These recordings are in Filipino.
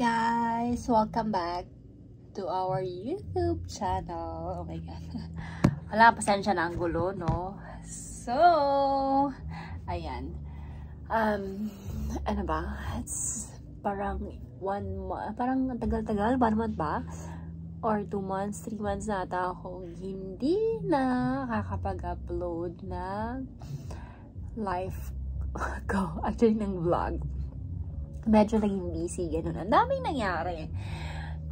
guys! Welcome back to our YouTube channel. Oh my God. Wala, pasensya na ang gulo, no? So, ayan. Ano ba? It's parang 1 month, parang tagal-tagal, 1 month ba? Or 2 months, 3 months na ata akong hindi na kakapag-upload na live ko. Actually, ng vlog. Medyo naging busy, ganun. Ang daming nangyari.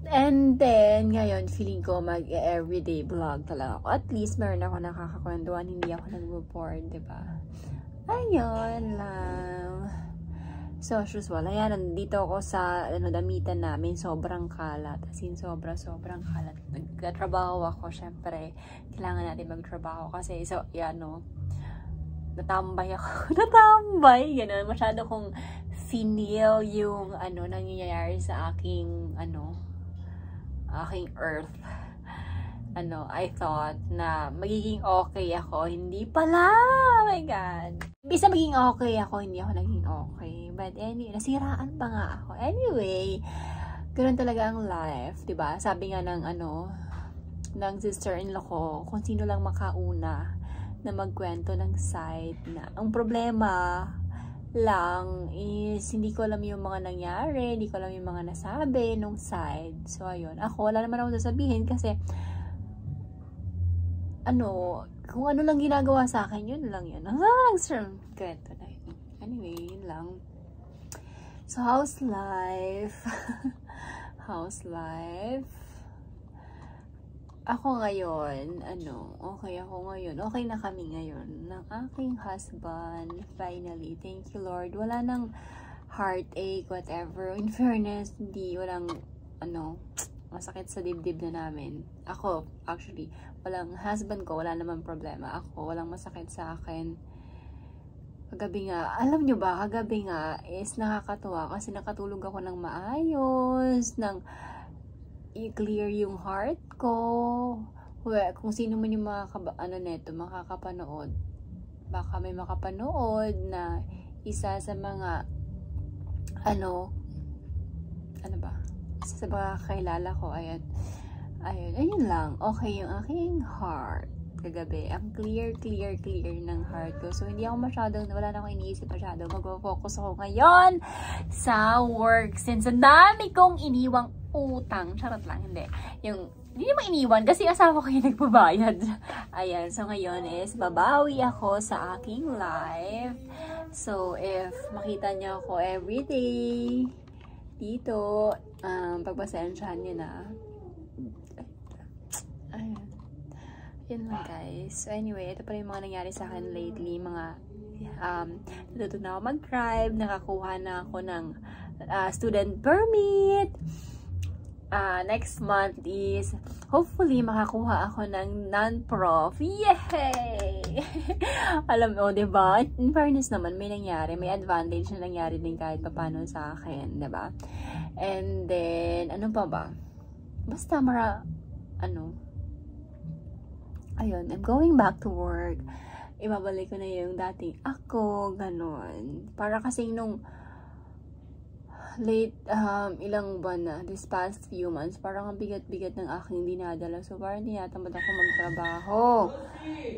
And then, ngayon, feeling ko mag-everyday vlog talaga ako. At least, meron ako nakakakwentuhan. Hindi ako nag-report, diba? Ayun lang. So, as usual, ayan, nandito ako sa damitan namin. Sobrang kalat. As in, sobrang kalat. Nagtrabaho ako, syempre. Kailangan natin magtrabaho. Kasi, so, yan, no. Natambay ako. Natambay. Ganun. Masyado kong finil yung nangyayari sa aking aking earth. I thought na magiging okay ako. Hindi pala. Oh my God. Bisa maging okay ako, hindi ako naging okay. But anyway, nasiraan pa nga ako. Anyway, ganoon talaga ang life, 'di ba? Sabi nga ng ng sister-in-law ko, kung sino lang makauna na magkwento ng side na ang problema lang is hindi ko alam yung mga nangyari, hindi ko alam yung mga nasabi nung side. So ayun, ako wala naman ako sasabihin kasi kung ano lang ginagawa sa akin, yun lang yun. Kwento na yun. Anyway, yun lang. So how's life? How's life? Ako ngayon, okay ako ngayon. Okay na kami ngayon ng aking husband. Finally, thank you Lord. Wala nang heartache, whatever. In fairness, walang, masakit sa dibdib na namin. Ako, actually, husband ko, wala naman problema. Ako, walang masakit sa akin. Kagabi nga, alam nyo ba, kagabi nga is nakakatuwa kasi nakatulog ako ng maayos, i-clear yung heart ko. Well, kung sino man yung makakapanood. Baka may makapanood na isa sa mga isa sa mga kakilala ko. Ayun lang. Okay yung aking heart kagabi. Ang clear ng heart ko. So, hindi ako wala na akong iniisip masyado. Mag-focus ako ngayon sa work. Since ang dami kong iniwang utang. Charot lang, hindi. Hindi naman iniwan kasi asawa ko yung nagbabayad. Ayan, so ngayon is babawi ako sa aking life. So, if makita niyo ako everyday dito, pagpasensyahan niyo na. Ayan. Yun lang guys. So anyway, ito pa rin yung mga nangyari sa akin lately. Natuto na ako mag-drive. Nakakuha na ako ng student permit. Next month is hopefully makakuha ako ng non-prof. Yay! Alam mo, diba? In fairness naman, may nangyari. May advantage na nangyari din kahit papano sa akin, diba? And then, ano pa ba? Basta ayun, I'm going back to work. Ibabalik ko na yung dating ako, ganun. Para kasi nung late, ilang buwan na, this past few months, parang ang bigat-bigat ng aking dinadala. So, parang tinatamad ako magtrabaho.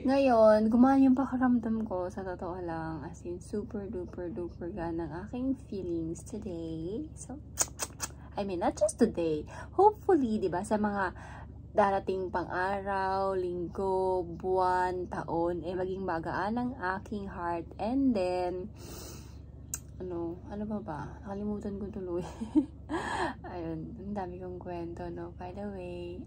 Ngayon, gumana yung pakaramdam ko, sa totoo lang, as in, super duper ng aking feelings today. So, not just today. Hopefully, diba, sa mga darating pang araw, linggo, buwan, taon, maging magaan ang aking heart. And then, ano ba? Nakalimutan ko tuloy. Ayun, ang dami kong kwento, no? By the way,